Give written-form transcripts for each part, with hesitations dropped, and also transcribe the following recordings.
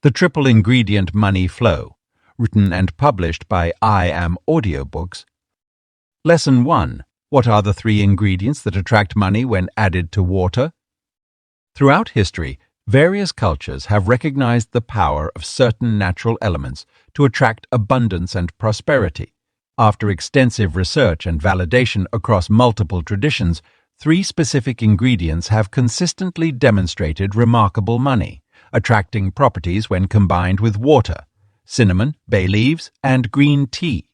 The Triple Ingredient Money Flow, written and published by Audiobooks. Lesson 1. What are the three ingredients that attract money when added to water? Throughout history, various cultures have recognized the power of certain natural elements to attract abundance and prosperity. After extensive research and validation across multiple traditions, three specific ingredients have consistently demonstrated remarkable attracting properties when combined with water: cinnamon, bay leaves, and green tea.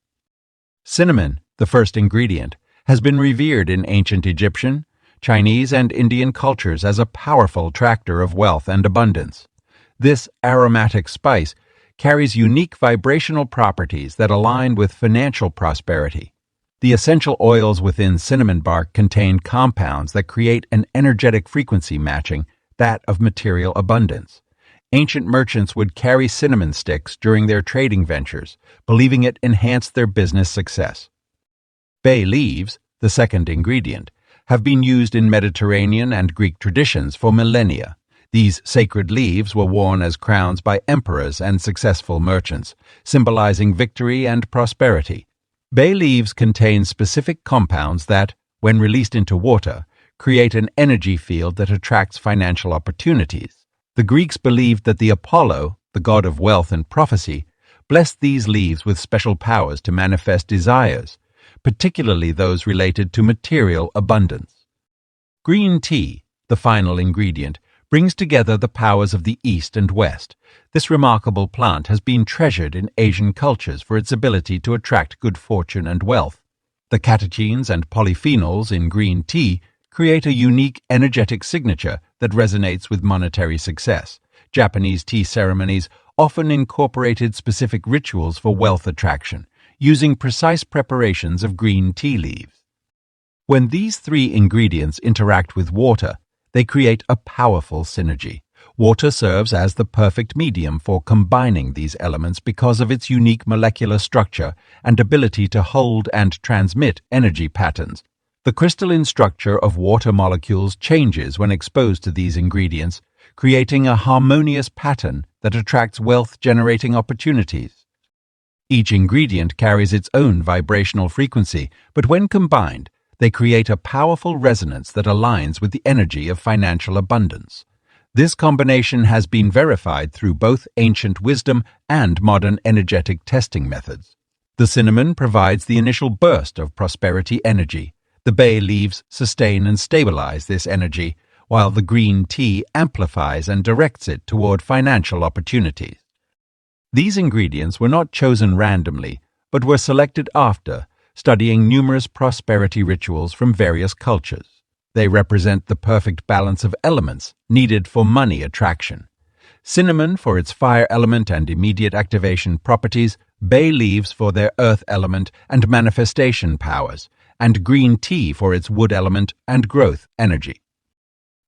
Cinnamon, the first ingredient, has been revered in ancient Egyptian, Chinese, and Indian cultures as a powerful attractor of wealth and abundance. This aromatic spice carries unique vibrational properties that align with financial prosperity. The essential oils within cinnamon bark contain compounds that create an energetic frequency matching that of material abundance. Ancient merchants would carry cinnamon sticks during their trading ventures, believing it enhanced their business success. Bay leaves, the second ingredient, have been used in Mediterranean and Greek traditions for millennia. These sacred leaves were worn as crowns by emperors and successful merchants, symbolizing victory and prosperity. Bay leaves contain specific compounds that, when released into water, create an energy field that attracts financial opportunities. The Greeks believed that the Apollo, the god of wealth and prophecy, blessed these leaves with special powers to manifest desires, particularly those related to material abundance. Green tea, the final ingredient, brings together the powers of the East and West. This remarkable plant has been treasured in Asian cultures for its ability to attract good fortune and wealth. The catechins and polyphenols in green tea create a unique energetic signature that resonates with monetary success. Japanese tea ceremonies often incorporated specific rituals for wealth attraction, using precise preparations of green tea leaves. When these three ingredients interact with water, they create a powerful synergy. Water serves as the perfect medium for combining these elements because of its unique molecular structure and ability to hold and transmit energy patterns. The crystalline structure of water molecules changes when exposed to these ingredients, creating a harmonious pattern that attracts wealth-generating opportunities. Each ingredient carries its own vibrational frequency, but when combined, they create a powerful resonance that aligns with the energy of financial abundance. This combination has been verified through both ancient wisdom and modern energetic testing methods. The cinnamon provides the initial burst of prosperity energy. The bay leaves sustain and stabilize this energy, while the green tea amplifies and directs it toward financial opportunities. These ingredients were not chosen randomly, but were selected after studying numerous prosperity rituals from various cultures. They represent the perfect balance of elements needed for money attraction. Cinnamon for its fire element and immediate activation properties, bay leaves for their earth element and manifestation powers, and green tea for its wood element and growth energy.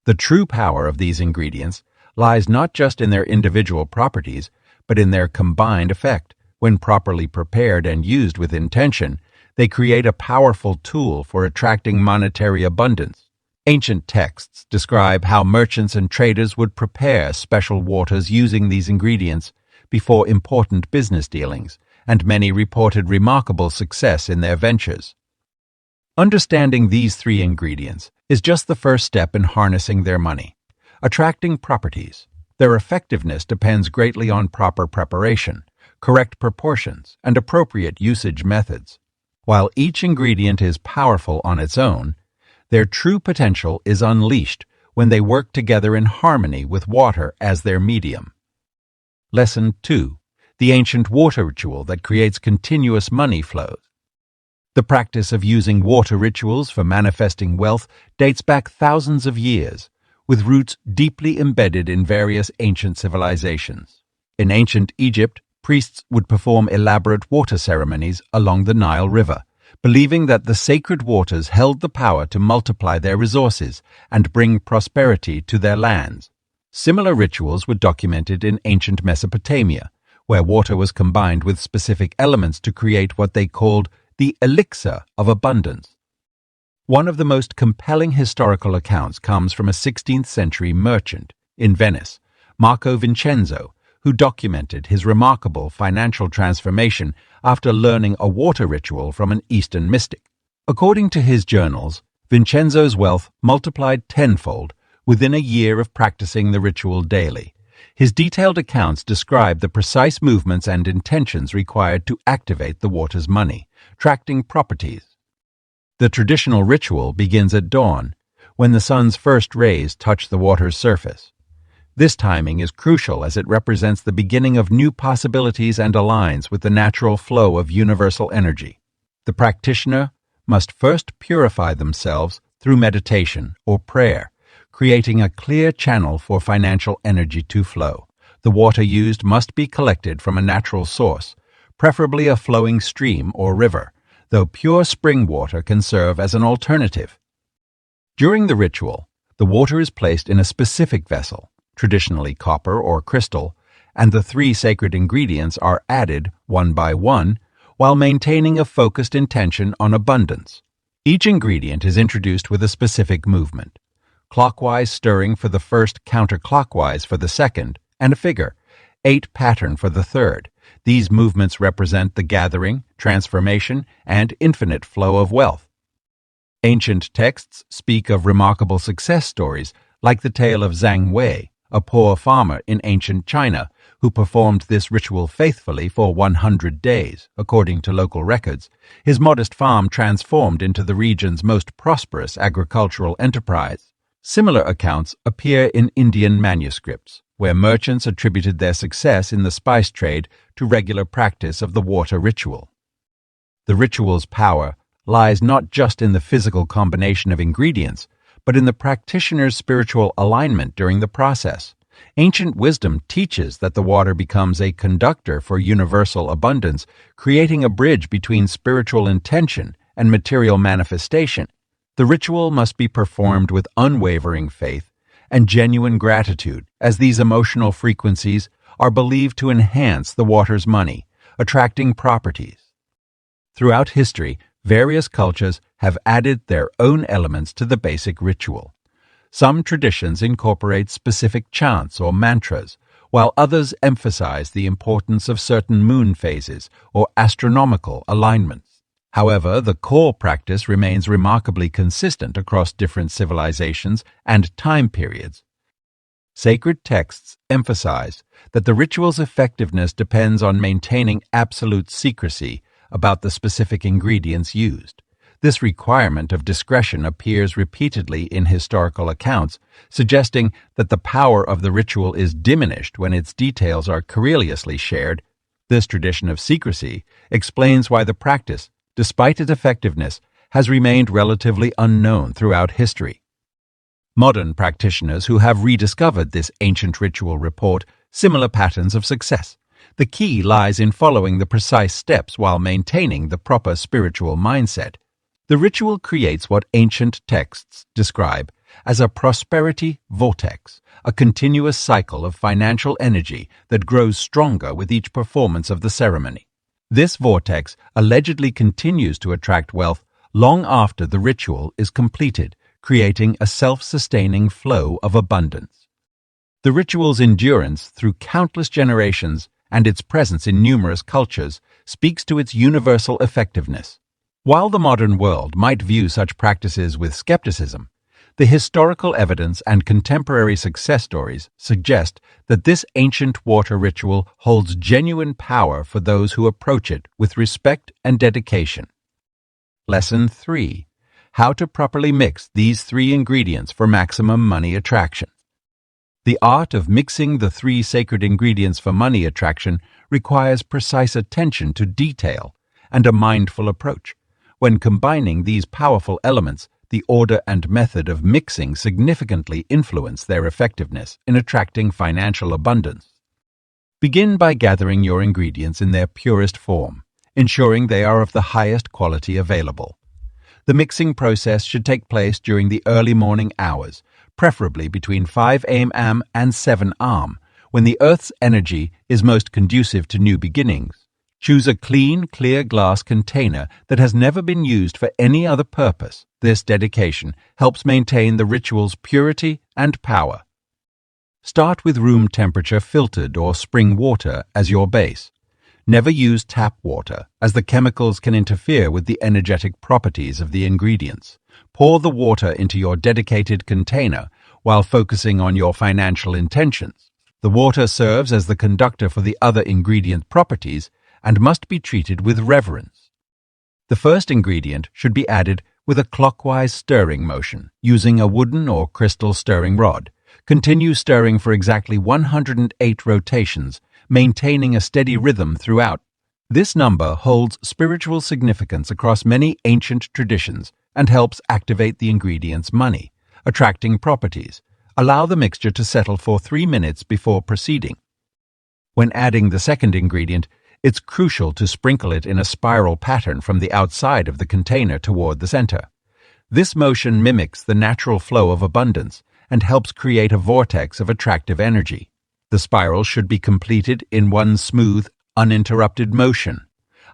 The true power of these ingredients lies not just in their individual properties, but in their combined effect. When properly prepared and used with intention, they create a powerful tool for attracting monetary abundance. Ancient texts describe how merchants and traders would prepare special waters using these ingredients before important business dealings, and many reported remarkable success in their ventures. Understanding these three ingredients is just the first step in harnessing their money. Attracting properties. Their effectiveness depends greatly on proper preparation, correct proportions, and appropriate usage methods. While each ingredient is powerful on its own, their true potential is unleashed when they work together in harmony with water as their medium. Lesson 2. The ancient water ritual that creates continuous money flows. The practice of using water rituals for manifesting wealth dates back thousands of years, with roots deeply embedded in various ancient civilizations. In ancient Egypt, priests would perform elaborate water ceremonies along the Nile River, believing that the sacred waters held the power to multiply their resources and bring prosperity to their lands. Similar rituals were documented in ancient Mesopotamia, where water was combined with specific elements to create what they called the elixir of abundance. One of the most compelling historical accounts comes from a 16th century merchant in Venice, Marco Vincenzo, who documented his remarkable financial transformation after learning a water ritual from an Eastern mystic. According to his journals, Vincenzo's wealth multiplied tenfold within a year of practicing the ritual daily. His detailed accounts describe the precise movements and intentions required to activate the water's money, attracting properties. The traditional ritual begins at dawn, when the sun's first rays touch the water's surface. This timing is crucial as it represents the beginning of new possibilities and aligns with the natural flow of universal energy. The practitioner must first purify themselves through meditation or prayer, creating a clear channel for financial energy to flow. The water used must be collected from a natural source, preferably a flowing stream or river, though pure spring water can serve as an alternative. During the ritual, the water is placed in a specific vessel, traditionally copper or crystal, and the 3 sacred ingredients are added one by one while maintaining a focused intention on abundance. Each ingredient is introduced with a specific movement, clockwise stirring for the first, counterclockwise for the second, and a figure, 8 pattern for the third. These movements represent the gathering, transformation, and infinite flow of wealth. Ancient texts speak of remarkable success stories, like the tale of Zhang Wei, a poor farmer in ancient China, who performed this ritual faithfully for 100 days. According to local records, his modest farm transformed into the region's most prosperous agricultural enterprise. Similar accounts appear in Indian manuscripts, where merchants attributed their success in the spice trade to regular practice of the water ritual. The ritual's power lies not just in the physical combination of ingredients, but in the practitioner's spiritual alignment during the process. Ancient wisdom teaches that the water becomes a conductor for universal abundance, creating a bridge between spiritual intention and material manifestation. The ritual must be performed with unwavering faith and genuine gratitude, as these emotional frequencies are believed to enhance the water's money, attracting properties. Throughout history, various cultures have added their own elements to the basic ritual. Some traditions incorporate specific chants or mantras, while others emphasize the importance of certain moon phases or astronomical alignments. However, the core practice remains remarkably consistent across different civilizations and time periods. Sacred texts emphasize that the ritual's effectiveness depends on maintaining absolute secrecy about the specific ingredients used. This requirement of discretion appears repeatedly in historical accounts, suggesting that the power of the ritual is diminished when its details are carelessly shared. This tradition of secrecy explains why the practice, despite its effectiveness, has remained relatively unknown throughout history. Modern practitioners who have rediscovered this ancient ritual report similar patterns of success. The key lies in following the precise steps while maintaining the proper spiritual mindset. The ritual creates what ancient texts describe as a prosperity vortex, a continuous cycle of financial energy that grows stronger with each performance of the ceremony. This vortex allegedly continues to attract wealth long after the ritual is completed, creating a self-sustaining flow of abundance. The ritual's endurance through countless generations and its presence in numerous cultures speaks to its universal effectiveness. While the modern world might view such practices with skepticism, the historical evidence and contemporary success stories suggest that this ancient water ritual holds genuine power for those who approach it with respect and dedication. Lesson 3. How to properly mix these 3 ingredients for maximum money attraction. The art of mixing the 3 sacred ingredients for money attraction requires precise attention to detail and a mindful approach. When combining these powerful elements, the order and method of mixing significantly influence their effectiveness in attracting financial abundance. Begin by gathering your ingredients in their purest form, ensuring they are of the highest quality available. The mixing process should take place during the early morning hours, preferably between 5 a.m. and 7 a.m., when the Earth's energy is most conducive to new beginnings. Choose a clean, clear glass container that has never been used for any other purpose. This dedication helps maintain the ritual's purity and power. Start with room temperature filtered or spring water as your base. Never use tap water, as the chemicals can interfere with the energetic properties of the ingredients. Pour the water into your dedicated container while focusing on your financial intentions. The water serves as the conductor for the other ingredient properties and must be treated with reverence. The first ingredient should be added with a clockwise stirring motion, using a wooden or crystal stirring rod. Continue stirring for exactly 108 rotations, maintaining a steady rhythm throughout. This number holds spiritual significance across many ancient traditions and helps activate the ingredient's money, attracting properties. Allow the mixture to settle for 3 minutes before proceeding. When adding the second ingredient, it's crucial to sprinkle it in a spiral pattern from the outside of the container toward the center. This motion mimics the natural flow of abundance and helps create a vortex of attractive energy. The spiral should be completed in one smooth, uninterrupted motion.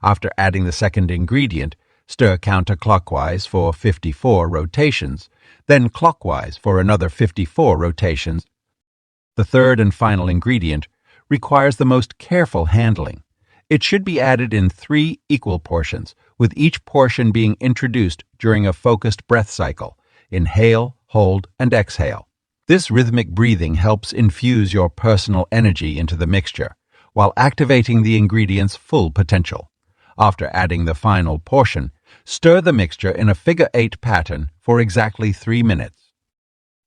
After adding the second ingredient, stir counterclockwise for 54 rotations, then clockwise for another 54 rotations. The third and final ingredient requires the most careful handling. It should be added in 3 equal portions, with each portion being introduced during a focused breath cycle. Inhale, hold, and exhale. This rhythmic breathing helps infuse your personal energy into the mixture, while activating the ingredient's full potential. After adding the final portion, stir the mixture in a figure-8 pattern for exactly 3 minutes.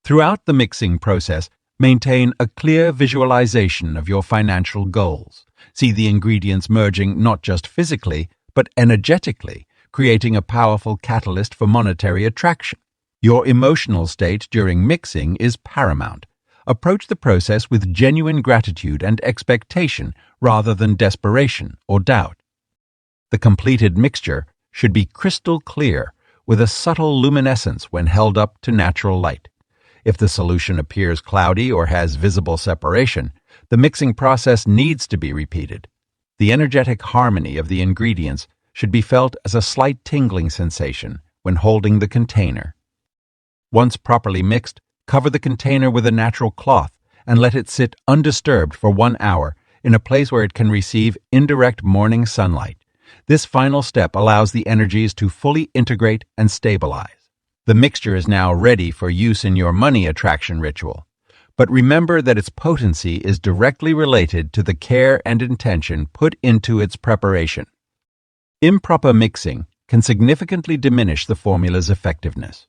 Throughout the mixing process, maintain a clear visualization of your financial goals. See the ingredients merging not just physically, but energetically, creating a powerful catalyst for monetary attraction. Your emotional state during mixing is paramount. Approach the process with genuine gratitude and expectation rather than desperation or doubt. The completed mixture should be crystal clear, with a subtle luminescence when held up to natural light. If the solution appears cloudy or has visible separation, the mixing process needs to be repeated. The energetic harmony of the ingredients should be felt as a slight tingling sensation when holding the container. Once properly mixed, cover the container with a natural cloth and let it sit undisturbed for 1 hour in a place where it can receive indirect morning sunlight. This final step allows the energies to fully integrate and stabilize. The mixture is now ready for use in your money attraction ritual. But remember that its potency is directly related to the care and intention put into its preparation. Improper mixing can significantly diminish the formula's effectiveness.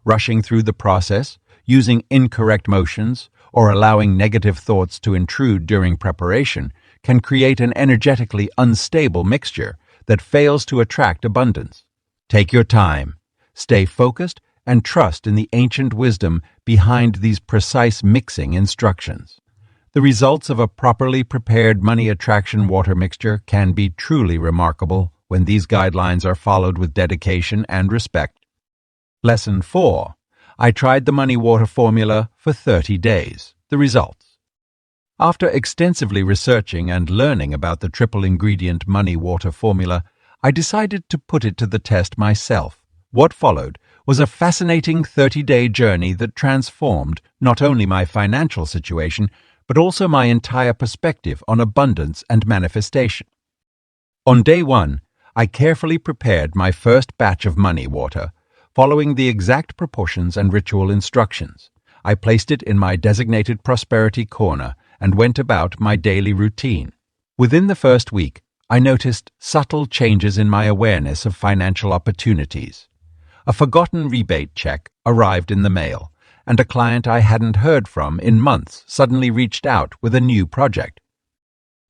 Rushing through the process, using incorrect motions, or allowing negative thoughts to intrude during preparation can create an energetically unstable mixture that fails to attract abundance. Take your time, stay focused, and trust in the ancient wisdom behind these precise mixing instructions. The results of a properly prepared money attraction water mixture can be truly remarkable when these guidelines are followed with dedication and respect. Lesson 4. I tried the money water formula for 30 days. The results. After extensively researching and learning about the triple ingredient money water formula, I decided to put it to the test myself. What followed was a fascinating 30-day journey that transformed not only my financial situation, but also my entire perspective on abundance and manifestation. On day 1, I carefully prepared my first batch of money water, following the exact proportions and ritual instructions. I placed it in my designated prosperity corner and went about my daily routine. Within the first week, I noticed subtle changes in my awareness of financial opportunities. A forgotten rebate check arrived in the mail, and a client I hadn't heard from in months suddenly reached out with a new project.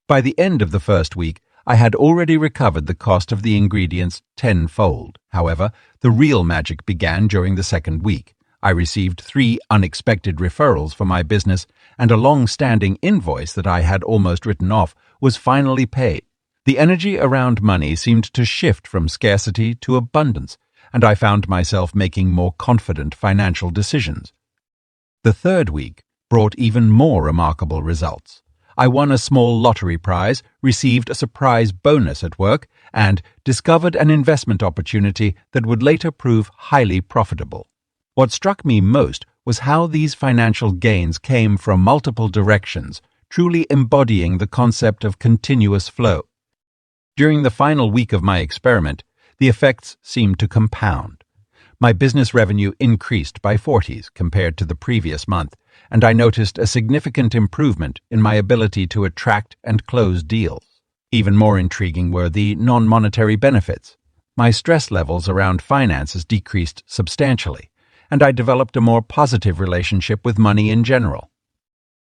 By the end of the first week, I had already recovered the cost of the ingredients tenfold. However, the real magic began during the second week. I received 3 unexpected referrals for my business, and a long-standing invoice that I had almost written off was finally paid. The energy around money seemed to shift from scarcity to abundance, and I found myself making more confident financial decisions. The third week brought even more remarkable results. I won a small lottery prize, received a surprise bonus at work, and discovered an investment opportunity that would later prove highly profitable. What struck me most was how these financial gains came from multiple directions, truly embodying the concept of continuous flow. During the final week of my experiment, the effects seemed to compound. My business revenue increased by 40s compared to the previous month, and I noticed a significant improvement in my ability to attract and close deals. Even more intriguing were the non-monetary benefits. My stress levels around finances decreased substantially, and I developed a more positive relationship with money in general.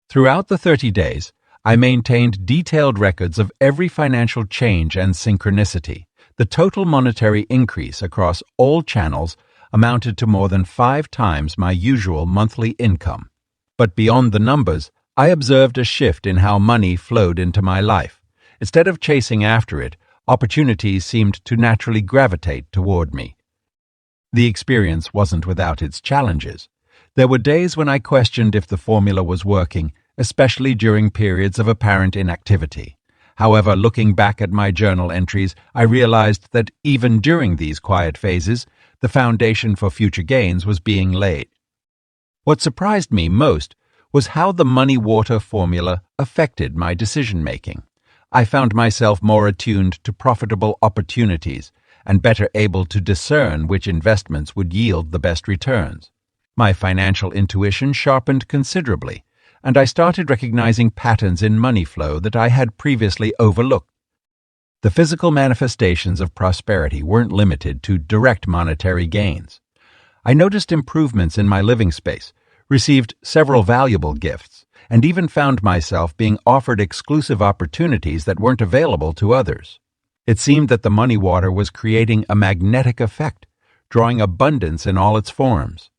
Throughout the 30 days, I maintained detailed records of every financial change and synchronicity. The total monetary increase across all channels amounted to more than 5 times my usual monthly income. But beyond the numbers, I observed a shift in how money flowed into my life. Instead of chasing after it, opportunities seemed to naturally gravitate toward me. The experience wasn't without its challenges. There were days when I questioned if the formula was working, especially during periods of apparent inactivity. However, looking back at my journal entries, I realized that even during these quiet phases, the foundation for future gains was being laid. What surprised me most was how the money-water formula affected my decision-making. I found myself more attuned to profitable opportunities and better able to discern which investments would yield the best returns. My financial intuition sharpened considerably, and I started recognizing patterns in money flow that I had previously overlooked. The physical manifestations of prosperity weren't limited to direct monetary gains. I noticed improvements in my living space, received several valuable gifts, and even found myself being offered exclusive opportunities that weren't available to others. It seemed that the money water was creating a magnetic effect, drawing abundance in all its forms.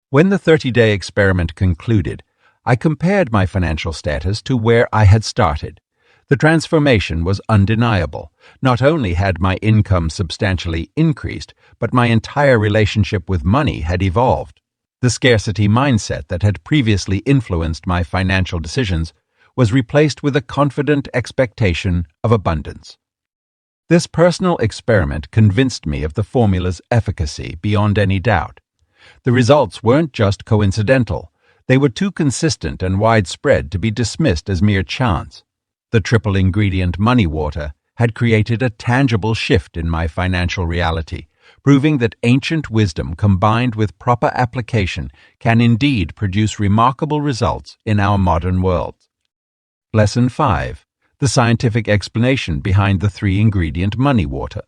When the 30-day experiment concluded, I compared my financial status to where I had started. The transformation was undeniable. Not only had my income substantially increased, but my entire relationship with money had evolved. The scarcity mindset that had previously influenced my financial decisions was replaced with a confident expectation of abundance. This personal experiment convinced me of the formula's efficacy beyond any doubt. The results weren't just coincidental. They were too consistent and widespread to be dismissed as mere chance. The triple ingredient money water had created a tangible shift in my financial reality, proving that ancient wisdom combined with proper application can indeed produce remarkable results in our modern world. Lesson 5. The scientific explanation behind the 3-ingredient money water.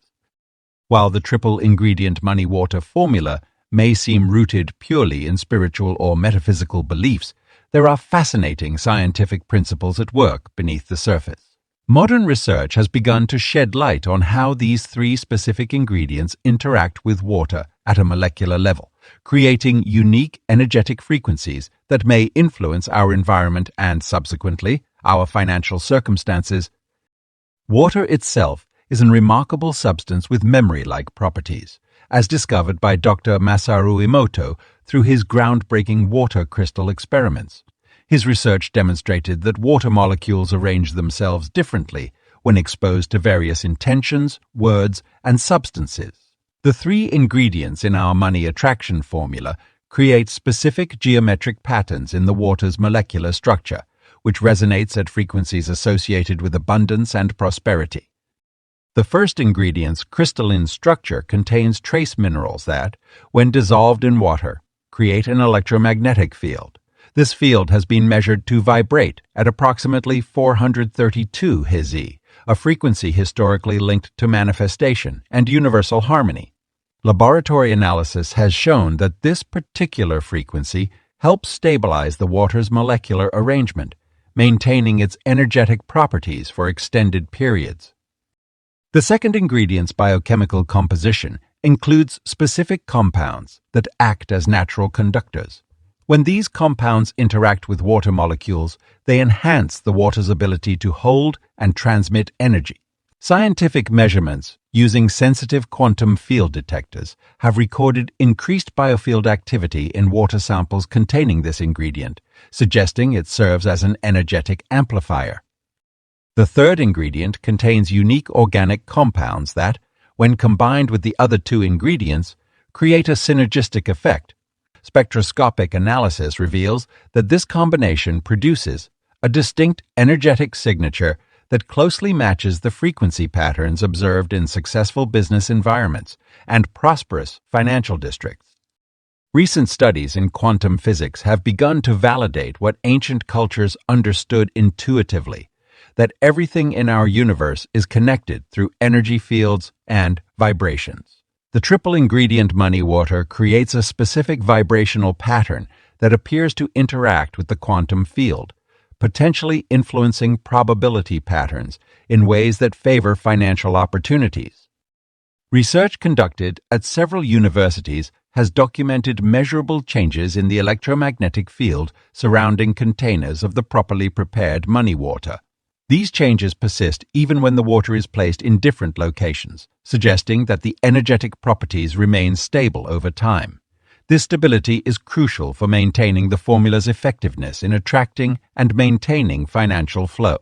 While the triple ingredient money water formula may seem rooted purely in spiritual or metaphysical beliefs, there are fascinating scientific principles at work beneath the surface. Modern research has begun to shed light on how these 3 specific ingredients interact with water at a molecular level, creating unique energetic frequencies that may influence our environment and, subsequently, our financial circumstances. Water itself is a remarkable substance with memory-like properties, as discovered by Dr. Masaru Emoto through his groundbreaking water crystal experiments. His research demonstrated that water molecules arrange themselves differently when exposed to various intentions, words, and substances. The 3 ingredients in our money attraction formula create specific geometric patterns in the water's molecular structure, which resonates at frequencies associated with abundance and prosperity. The first ingredient's crystalline structure contains trace minerals that, when dissolved in water, create an electromagnetic field. This field has been measured to vibrate at approximately 432 Hz, a frequency historically linked to manifestation and universal harmony. Laboratory analysis has shown that this particular frequency helps stabilize the water's molecular arrangement, maintaining its energetic properties for extended periods. The second ingredient's biochemical composition includes specific compounds that act as natural conductors. When these compounds interact with water molecules, they enhance the water's ability to hold and transmit energy. Scientific measurements using sensitive quantum field detectors have recorded increased biofield activity in water samples containing this ingredient, suggesting it serves as an energetic amplifier. The third ingredient contains unique organic compounds that, when combined with the other 2 ingredients, create a synergistic effect. Spectroscopic analysis reveals that this combination produces a distinct energetic signature that closely matches the frequency patterns observed in successful business environments and prosperous financial districts. Recent studies in quantum physics have begun to validate what ancient cultures understood intuitively, that everything in our universe is connected through energy fields and vibrations. The triple ingredient money water creates a specific vibrational pattern that appears to interact with the quantum field, potentially influencing probability patterns in ways that favor financial opportunities. Research conducted at several universities has documented measurable changes in the electromagnetic field surrounding containers of the properly prepared money water. These changes persist even when the water is placed in different locations, suggesting that the energetic properties remain stable over time. This stability is crucial for maintaining the formula's effectiveness in attracting and maintaining financial flow.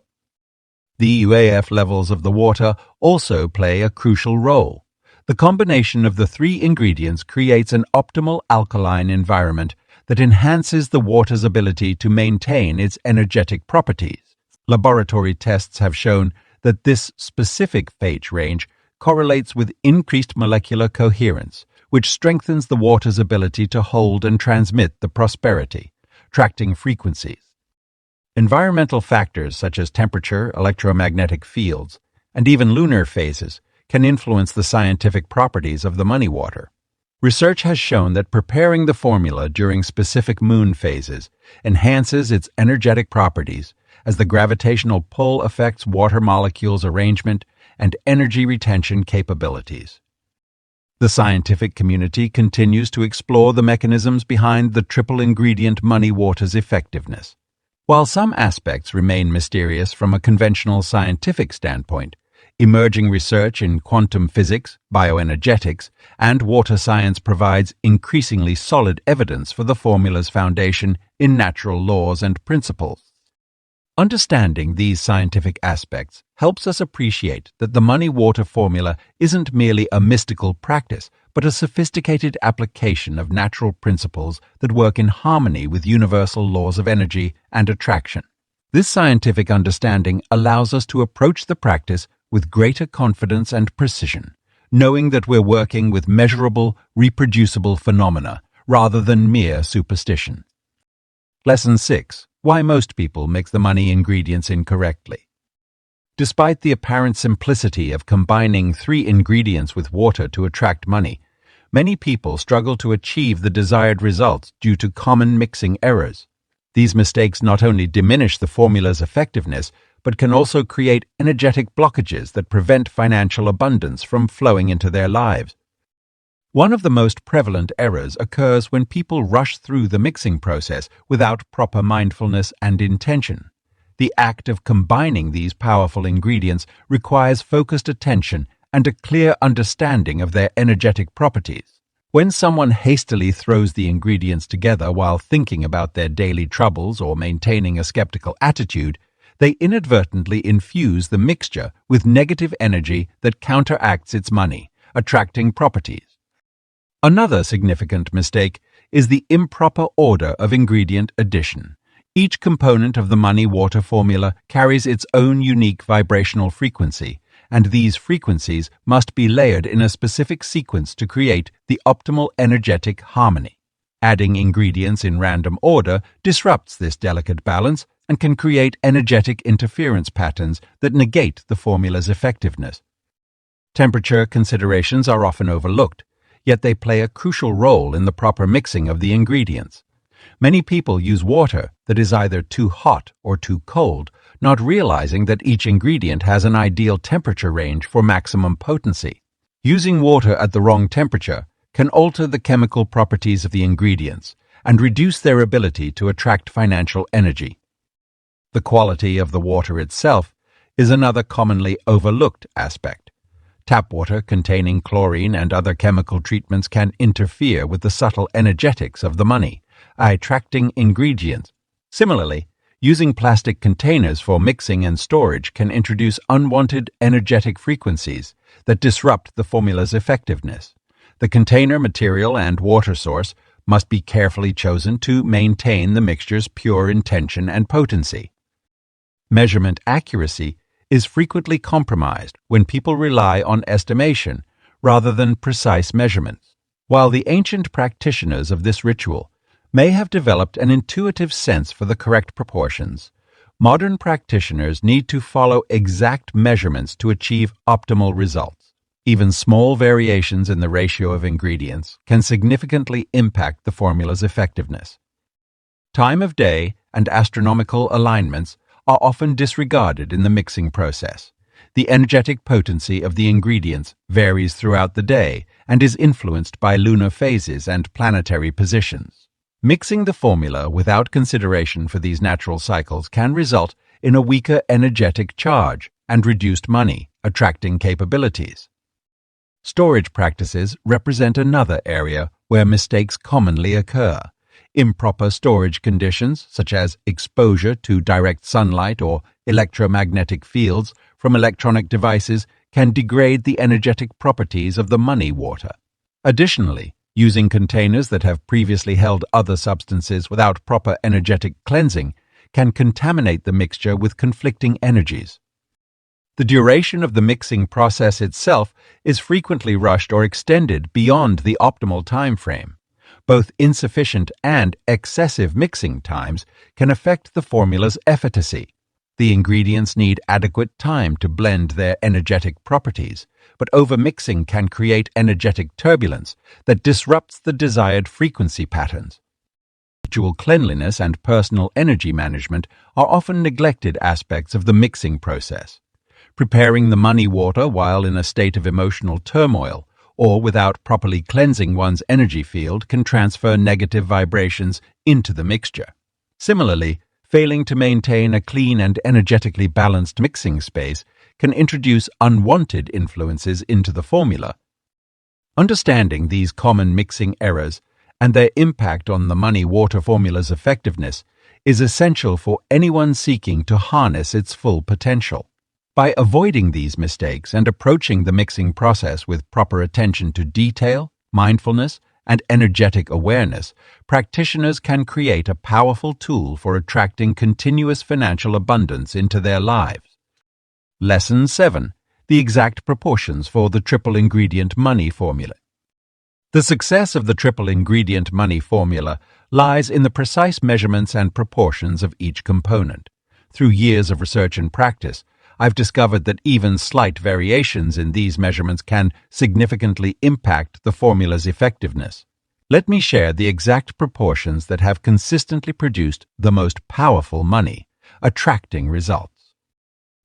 The UAF levels of the water also play a crucial role. The combination of the three ingredients creates an optimal alkaline environment that enhances the water's ability to maintain its energetic properties. Laboratory tests have shown that this specific pH range correlates with increased molecular coherence, which strengthens the water's ability to hold and transmit the prosperity, attracting frequencies. Environmental factors such as temperature, electromagnetic fields, and even lunar phases can influence the scientific properties of the money water. Research has shown that preparing the formula during specific moon phases enhances its energetic properties as the gravitational pull affects water molecules' arrangement and energy retention capabilities. The scientific community continues to explore the mechanisms behind the triple ingredient money water's effectiveness. While some aspects remain mysterious from a conventional scientific standpoint, emerging research in quantum physics, bioenergetics, and water science provides increasingly solid evidence for the formula's foundation in natural laws and principles. Understanding these scientific aspects helps us appreciate that the money water formula isn't merely a mystical practice, but a sophisticated application of natural principles that work in harmony with universal laws of energy and attraction. This scientific understanding allows us to approach the practice with greater confidence and precision, knowing that we're working with measurable, reproducible phenomena rather than mere superstition. Lesson 6. Why most people mix the money ingredients incorrectly. Despite the apparent simplicity of combining 3 ingredients with water to attract money, many people struggle to achieve the desired results due to common mixing errors. These mistakes not only diminish the formula's effectiveness, but can also create energetic blockages that prevent financial abundance from flowing into their lives. One of the most prevalent errors occurs when people rush through the mixing process without proper mindfulness and intention. The act of combining these powerful ingredients requires focused attention and a clear understanding of their energetic properties. When someone hastily throws the ingredients together while thinking about their daily troubles or maintaining a skeptical attitude, they inadvertently infuse the mixture with negative energy that counteracts its money, attracting properties. Another significant mistake is the improper order of ingredient addition. Each component of the money water formula carries its own unique vibrational frequency, and these frequencies must be layered in a specific sequence to create the optimal energetic harmony. Adding ingredients in random order disrupts this delicate balance and can create energetic interference patterns that negate the formula's effectiveness. Temperature considerations are often overlooked, yet they play a crucial role in the proper mixing of the ingredients. Many people use water that is either too hot or too cold, not realizing that each ingredient has an ideal temperature range for maximum potency. Using water at the wrong temperature can alter the chemical properties of the ingredients and reduce their ability to attract financial energy. The quality of the water itself is another commonly overlooked aspect. Tap water containing chlorine and other chemical treatments can interfere with the subtle energetics of the money, attracting ingredients. Similarly, using plastic containers for mixing and storage can introduce unwanted energetic frequencies that disrupt the formula's effectiveness. The container material and water source must be carefully chosen to maintain the mixture's pure intention and potency. Measurement accuracy is frequently compromised when people rely on estimation rather than precise measurements. While the ancient practitioners of this ritual may have developed an intuitive sense for the correct proportions, modern practitioners need to follow exact measurements to achieve optimal results. Even small variations in the ratio of ingredients can significantly impact the formula's effectiveness. Time of day and astronomical alignments are often disregarded in the mixing process. The energetic potency of the ingredients varies throughout the day and is influenced by lunar phases and planetary positions. Mixing the formula without consideration for these natural cycles can result in a weaker energetic charge and reduced money attracting capabilities. Storage practices represent another area where mistakes commonly occur. Improper storage conditions, such as exposure to direct sunlight or electromagnetic fields from electronic devices, can degrade the energetic properties of the money water. Additionally, using containers that have previously held other substances without proper energetic cleansing can contaminate the mixture with conflicting energies. The duration of the mixing process itself is frequently rushed or extended beyond the optimal time frame. Both insufficient and excessive mixing times can affect the formula's efficacy. The ingredients need adequate time to blend their energetic properties, but overmixing can create energetic turbulence that disrupts the desired frequency patterns. Ritual cleanliness and personal energy management are often neglected aspects of the mixing process. Preparing the money water while in a state of emotional turmoil or without properly cleansing one's energy field can transfer negative vibrations into the mixture. Similarly, failing to maintain a clean and energetically balanced mixing space can introduce unwanted influences into the formula. Understanding these common mixing errors and their impact on the money-water formula's effectiveness is essential for anyone seeking to harness its full potential. By avoiding these mistakes and approaching the mixing process with proper attention to detail, mindfulness, and energetic awareness, practitioners can create a powerful tool for attracting continuous financial abundance into their lives. Lesson 7. The exact proportions for the triple ingredient money formula. The success of the triple ingredient money formula lies in the precise measurements and proportions of each component. Through years of research and practice, I've discovered that even slight variations in these measurements can significantly impact the formula's effectiveness. Let me share the exact proportions that have consistently produced the most powerful money, attracting results.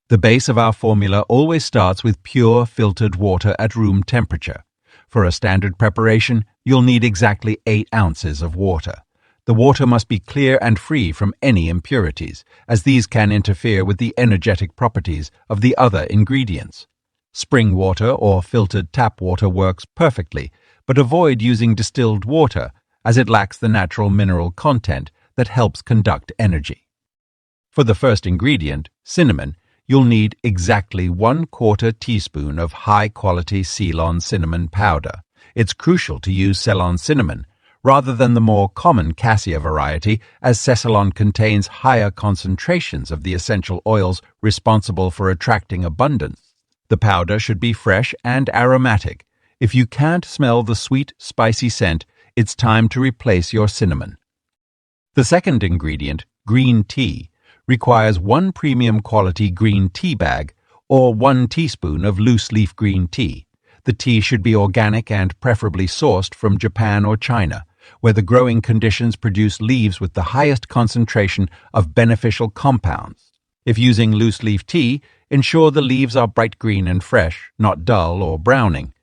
The base of our formula always starts with pure filtered water at room temperature. For a standard preparation, you'll need exactly 8 ounces of water. The water must be clear and free from any impurities, as these can interfere with the energetic properties of the other ingredients. Spring water or filtered tap water works perfectly, but avoid using distilled water, as it lacks the natural mineral content that helps conduct energy. For the first ingredient, cinnamon, you'll need exactly 1/4 teaspoon of high-quality Ceylon cinnamon powder. It's crucial to use Ceylon cinnamon, rather than the more common cassia variety, as Ceylon contains higher concentrations of the essential oils responsible for attracting abundance. The powder should be fresh and aromatic. If you can't smell the sweet, spicy scent, it's time to replace your cinnamon. The second ingredient, green tea, requires 1 premium quality green tea bag or 1 teaspoon of loose leaf green tea. The tea should be organic and preferably sourced from Japan or China, where the growing conditions produce leaves with the highest concentration of beneficial compounds. If using loose leaf tea, ensure the leaves are bright green and fresh, not dull or browning.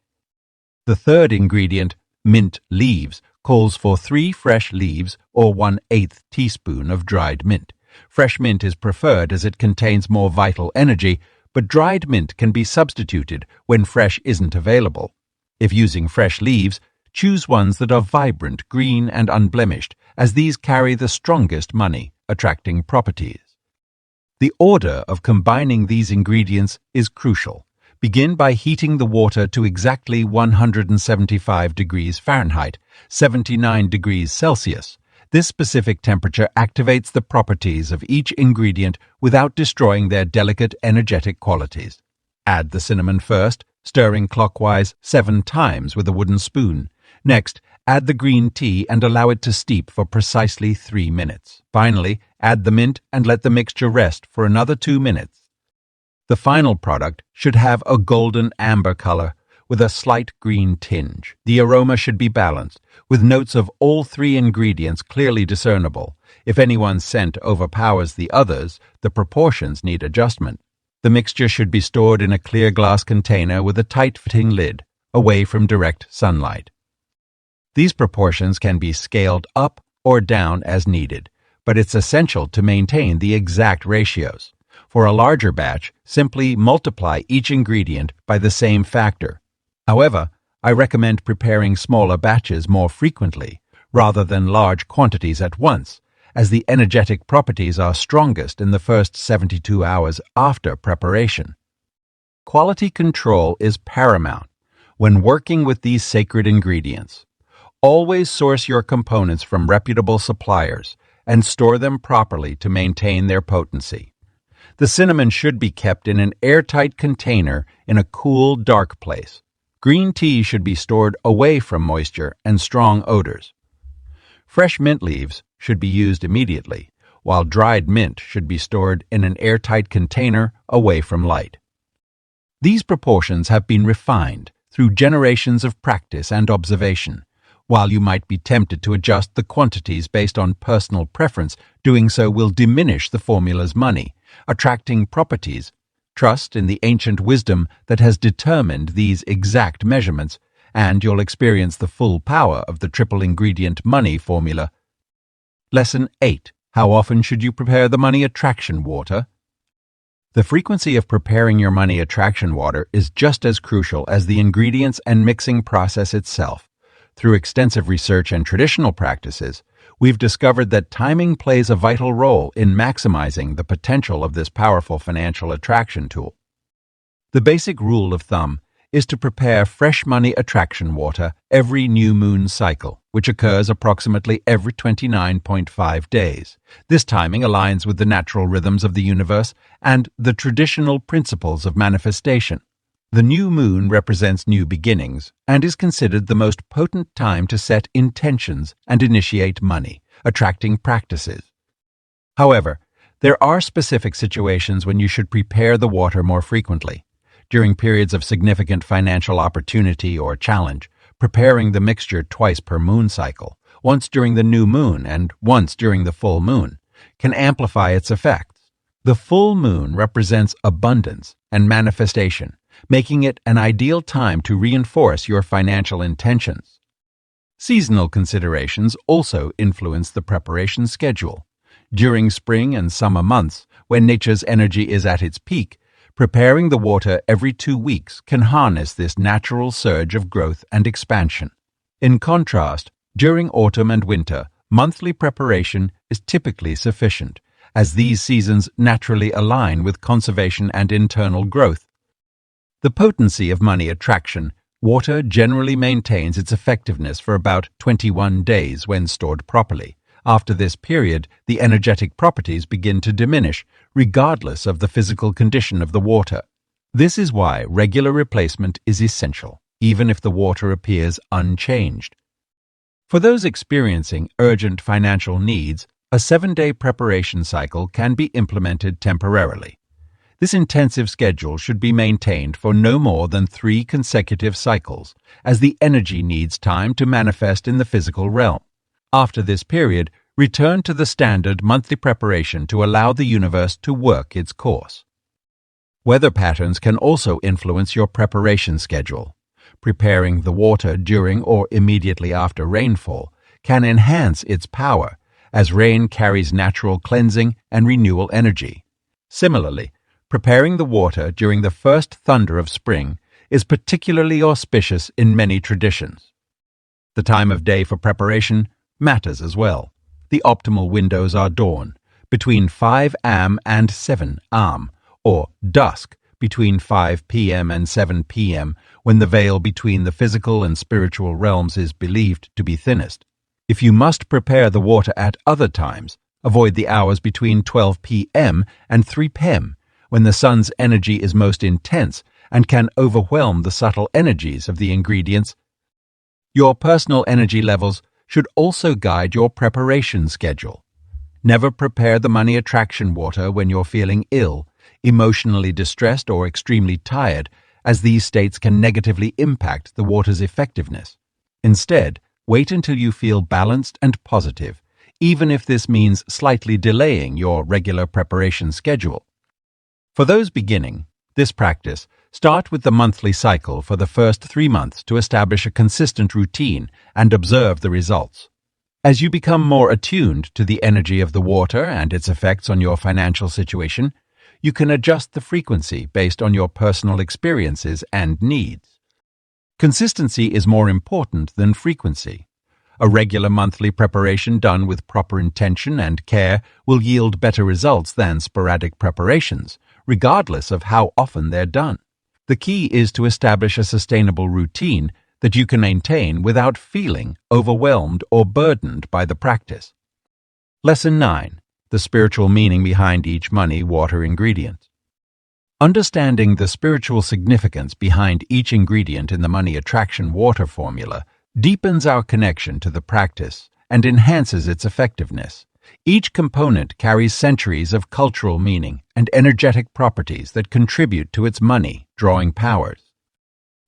The third ingredient, mint leaves, calls for 3 fresh leaves or 1/8 teaspoon of dried mint. Fresh mint is preferred as it contains more vital energy, but dried mint can be substituted when fresh isn't available. If using fresh leaves, choose ones that are vibrant, green, and unblemished, as these carry the strongest money-attracting properties. The order of combining these ingredients is crucial. Begin by heating the water to exactly 175 degrees Fahrenheit, 79 degrees Celsius. This specific temperature activates the properties of each ingredient without destroying their delicate energetic qualities. Add the cinnamon first, stirring clockwise 7 times with a wooden spoon. Next, add the green tea and allow it to steep for precisely 3 minutes. Finally, add the mint and let the mixture rest for another 2 minutes. The final product should have a golden amber color with a slight green tinge. The aroma should be balanced, with notes of all 3 ingredients clearly discernible. If anyone's scent overpowers the others, the proportions need adjustment. The mixture should be stored in a clear glass container with a tight-fitting lid, away from direct sunlight. These proportions can be scaled up or down as needed, but it's essential to maintain the exact ratios. For a larger batch, simply multiply each ingredient by the same factor. However, I recommend preparing smaller batches more frequently, rather than large quantities at once, as the energetic properties are strongest in the first 72 hours after preparation. Quality control is paramount when working with these sacred ingredients. Always source your components from reputable suppliers and store them properly to maintain their potency. The cinnamon should be kept in an airtight container in a cool, dark place. Green tea should be stored away from moisture and strong odors. Fresh mint leaves should be used immediately, while dried mint should be stored in an airtight container away from light. These proportions have been refined through generations of practice and observation. While you might be tempted to adjust the quantities based on personal preference, doing so will diminish the formula's money, attracting properties. Trust in the ancient wisdom that has determined these exact measurements, and you'll experience the full power of the triple ingredient money formula. Lesson 8. How often should you prepare the money attraction water? The frequency of preparing your money attraction water is just as crucial as the ingredients and mixing process itself. Through extensive research and traditional practices, we've discovered that timing plays a vital role in maximizing the potential of this powerful financial attraction tool. The basic rule of thumb is to prepare fresh money attraction water every new moon cycle, which occurs approximately every 29.5 days. This timing aligns with the natural rhythms of the universe and the traditional principles of manifestation. The new moon represents new beginnings and is considered the most potent time to set intentions and initiate money, attracting practices. However, there are specific situations when you should prepare the water more frequently. During periods of significant financial opportunity or challenge, preparing the mixture twice per moon cycle, once during the new moon and once during the full moon, can amplify its effects. The full moon represents abundance and manifestation, making it an ideal time to reinforce your financial intentions. Seasonal considerations also influence the preparation schedule. During spring and summer months, when nature's energy is at its peak, preparing the water every 2 weeks can harness this natural surge of growth and expansion. In contrast, during autumn and winter, monthly preparation is typically sufficient, as these seasons naturally align with conservation and internal growth. The potency of money attraction water generally maintains its effectiveness for about 21 days when stored properly. After this period, the energetic properties begin to diminish, regardless of the physical condition of the water. This is why regular replacement is essential, even if the water appears unchanged. For those experiencing urgent financial needs, a 7-day preparation cycle can be implemented temporarily. This intensive schedule should be maintained for no more than 3 consecutive cycles, as the energy needs time to manifest in the physical realm. After this period, return to the standard monthly preparation to allow the universe to work its course. Weather patterns can also influence your preparation schedule. Preparing the water during or immediately after rainfall can enhance its power, as rain carries natural cleansing and renewal energy. Similarly, preparing the water during the first thunder of spring is particularly auspicious in many traditions. The time of day for preparation matters as well. The optimal windows are dawn, between 5 am and 7 am, or dusk, between 5 p.m. and 7 p.m., when the veil between the physical and spiritual realms is believed to be thinnest. If you must prepare the water at other times, avoid the hours between 12 p.m. and 3 p.m., when the sun's energy is most intense and can overwhelm the subtle energies of the ingredients. Your personal energy levels should also guide your preparation schedule. Never prepare the money attraction water when you're feeling ill, emotionally distressed, or extremely tired, as these states can negatively impact the water's effectiveness. Instead, wait until you feel balanced and positive, even if this means slightly delaying your regular preparation schedule. For those beginning this practice, start with the monthly cycle for the first 3 months to establish a consistent routine and observe the results. As you become more attuned to the energy of the water and its effects on your financial situation, you can adjust the frequency based on your personal experiences and needs. Consistency is more important than frequency. A regular monthly preparation done with proper intention and care will yield better results than sporadic preparations, regardless of how often they're done. The key is to establish a sustainable routine that you can maintain without feeling overwhelmed or burdened by the practice. Lesson 9. The spiritual meaning behind each money water ingredient. Understanding the spiritual significance behind each ingredient in the money attraction water formula deepens our connection to the practice and enhances its effectiveness. Each component carries centuries of cultural meaning and energetic properties that contribute to its money-drawing powers.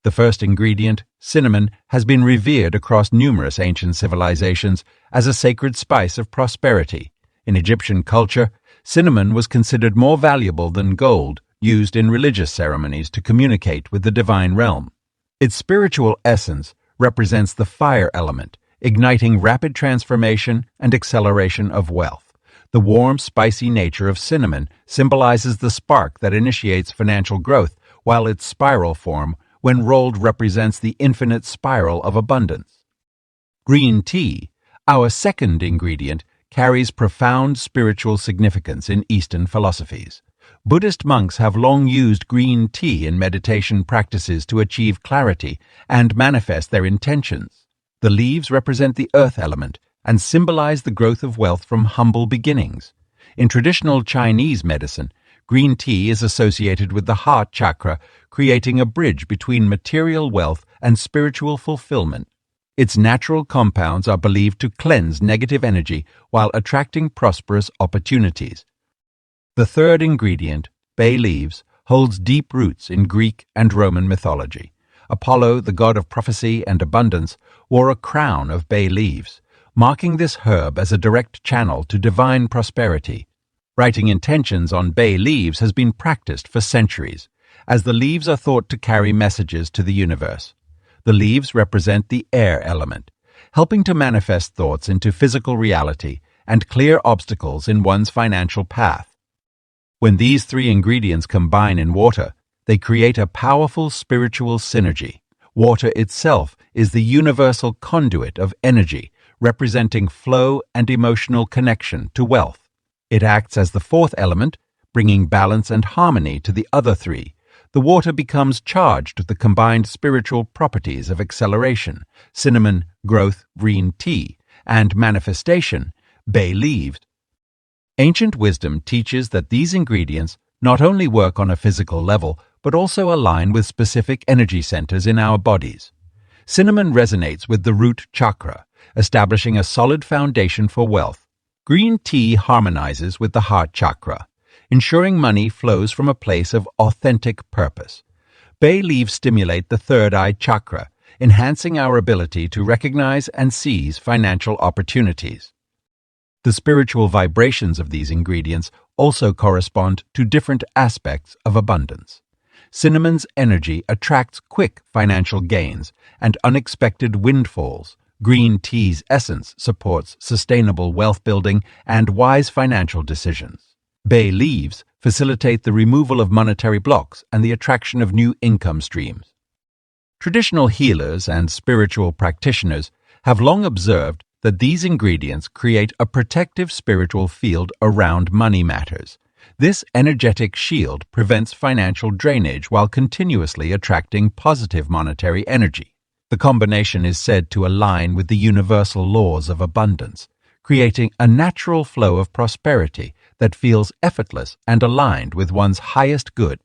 The first ingredient, cinnamon, has been revered across numerous ancient civilizations as a sacred spice of prosperity. In Egyptian culture, cinnamon was considered more valuable than gold, used in religious ceremonies to communicate with the divine realm. Its spiritual essence represents the fire element, igniting rapid transformation and acceleration of wealth. The warm, spicy nature of cinnamon symbolizes the spark that initiates financial growth, while its spiral form, when rolled, represents the infinite spiral of abundance. Green tea, our second ingredient, carries profound spiritual significance in Eastern philosophies. Buddhist monks have long used green tea in meditation practices to achieve clarity and manifest their intentions. The leaves represent the earth element and symbolize the growth of wealth from humble beginnings. In traditional Chinese medicine, green tea is associated with the heart chakra, creating a bridge between material wealth and spiritual fulfillment. Its natural compounds are believed to cleanse negative energy while attracting prosperous opportunities. The third ingredient, bay leaves, holds deep roots in Greek and Roman mythology. Apollo, the god of prophecy and abundance, wore a crown of bay leaves, marking this herb as a direct channel to divine prosperity. Writing intentions on bay leaves has been practiced for centuries, as the leaves are thought to carry messages to the universe. The leaves represent the air element, helping to manifest thoughts into physical reality and clear obstacles in one's financial path. When these three ingredients combine in water, they create a powerful spiritual synergy. Water itself is the universal conduit of energy, representing flow and emotional connection to wealth. It acts as the fourth element, bringing balance and harmony to the other three. The water becomes charged with the combined spiritual properties of acceleration, cinnamon, growth, green tea, and manifestation, bay leaves. Ancient wisdom teaches that these ingredients not only work on a physical level, but also align with specific energy centers in our bodies. Cinnamon resonates with the root chakra, establishing a solid foundation for wealth. Green tea harmonizes with the heart chakra, ensuring money flows from a place of authentic purpose. Bay leaves stimulate the third eye chakra, enhancing our ability to recognize and seize financial opportunities. The spiritual vibrations of these ingredients also correspond to different aspects of abundance. Cinnamon's energy attracts quick financial gains and unexpected windfalls. Green tea's essence supports sustainable wealth building and wise financial decisions. Bay leaves facilitate the removal of monetary blocks and the attraction of new income streams. Traditional healers and spiritual practitioners have long observed that these ingredients create a protective spiritual field around money matters. This energetic shield prevents financial drainage while continuously attracting positive monetary energy. The combination is said to align with the universal laws of abundance, creating a natural flow of prosperity that feels effortless and aligned with one's highest good.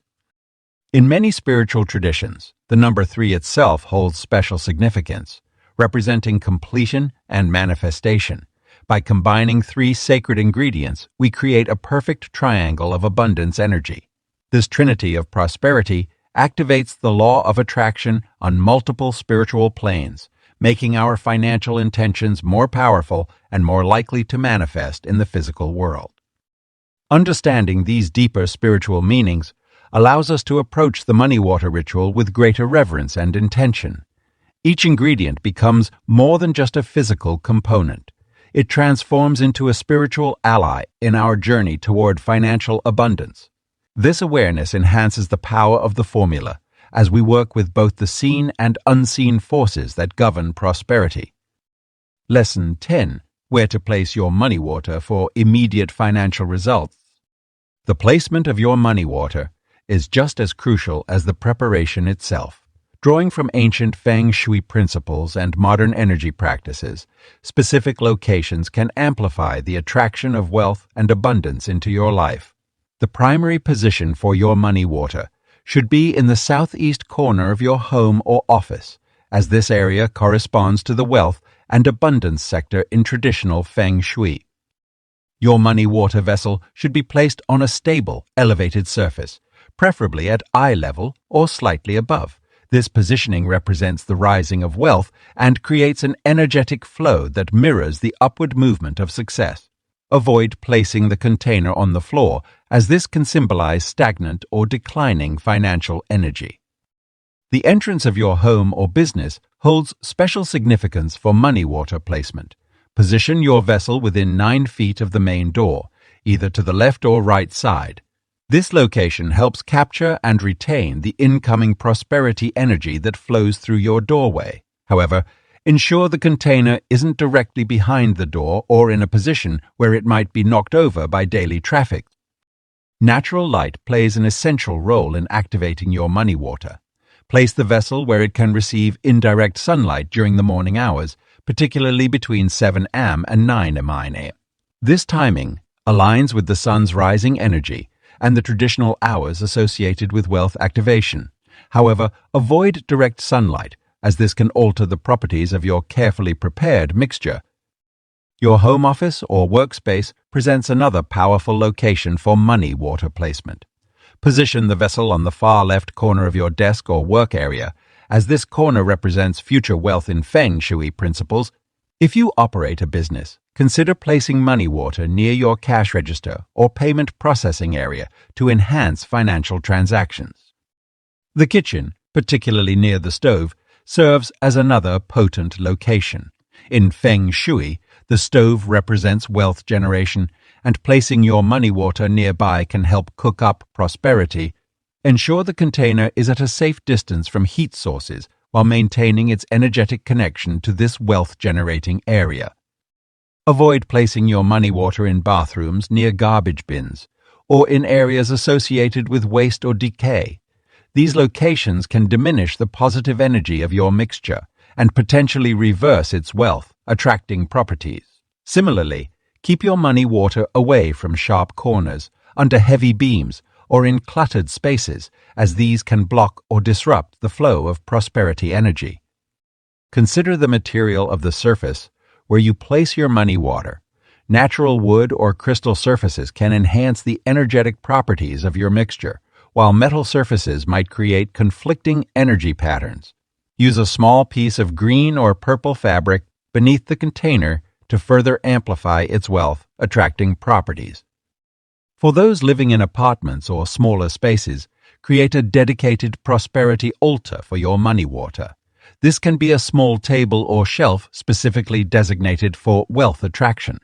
In many spiritual traditions, the number 3 itself holds special significance, representing completion and manifestation. By combining 3 sacred ingredients, we create a perfect triangle of abundance energy. This trinity of prosperity activates the law of attraction on multiple spiritual planes, making our financial intentions more powerful and more likely to manifest in the physical world. Understanding these deeper spiritual meanings allows us to approach the money water ritual with greater reverence and intention. Each ingredient becomes more than just a physical component. It transforms into a spiritual ally in our journey toward financial abundance. This awareness enhances the power of the formula as we work with both the seen and unseen forces that govern prosperity. Lesson 10. Where to place your money water for immediate financial results. The placement of your money water is just as crucial as the preparation itself. Drawing from ancient feng shui principles and modern energy practices, specific locations can amplify the attraction of wealth and abundance into your life. The primary position for your money water should be in the southeast corner of your home or office, as this area corresponds to the wealth and abundance sector in traditional feng shui. Your money water vessel should be placed on a stable, elevated surface, preferably at eye level or slightly above. This positioning represents the rising of wealth and creates an energetic flow that mirrors the upward movement of success. Avoid placing the container on the floor, as this can symbolize stagnant or declining financial energy. The entrance of your home or business holds special significance for money water placement. Position your vessel within 9 feet of the main door, either to the left or right side. This location helps capture and retain the incoming prosperity energy that flows through your doorway. However, ensure the container isn't directly behind the door or in a position where it might be knocked over by daily traffic. Natural light plays an essential role in activating your money water. Place the vessel where it can receive indirect sunlight during the morning hours, particularly between 7 am and 9 am. This timing aligns with the sun's rising energy and the traditional hours associated with wealth activation. However, avoid direct sunlight, as this can alter the properties of your carefully prepared mixture. Your home office or workspace presents another powerful location for money water placement. Position the vessel on the far left corner of your desk or work area, as this corner represents future wealth in feng shui principles. If you operate a business, consider placing money water near your cash register or payment processing area to enhance financial transactions. The kitchen, particularly near the stove, serves as another potent location. In feng shui, the stove represents wealth generation, and placing your money water nearby can help cook up prosperity. Ensure the container is at a safe distance from heat sources while maintaining its energetic connection to this wealth-generating area. Avoid placing your money water in bathrooms near garbage bins or in areas associated with waste or decay. These locations can diminish the positive energy of your mixture and potentially reverse its wealth, attracting properties. Similarly, keep your money water away from sharp corners, under heavy beams, or in cluttered spaces, as these can block or disrupt the flow of prosperity energy. Consider the material of the surface where you place your money water. Natural wood or crystal surfaces can enhance the energetic properties of your mixture, while metal surfaces might create conflicting energy patterns. Use a small piece of green or purple fabric beneath the container to further amplify its wealth, attracting properties. For those living in apartments or smaller spaces, create a dedicated prosperity altar for your money water. This can be a small table or shelf specifically designated for wealth attraction.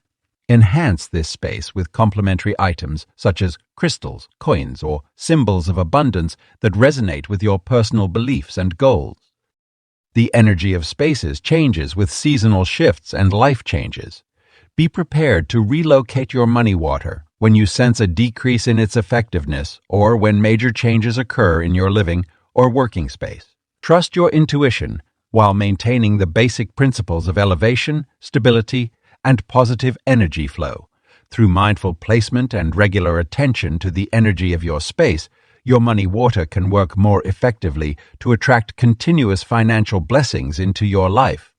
Enhance this space with complementary items such as crystals, coins, or symbols of abundance that resonate with your personal beliefs and goals. The energy of spaces changes with seasonal shifts and life changes. Be prepared to relocate your money water when you sense a decrease in its effectiveness, or when major changes occur in your living or working space. Trust your intuition while maintaining the basic principles of elevation, stability, and positive energy flow. Through mindful placement and regular attention to the energy of your space, your money water can work more effectively to attract continuous financial blessings into your life.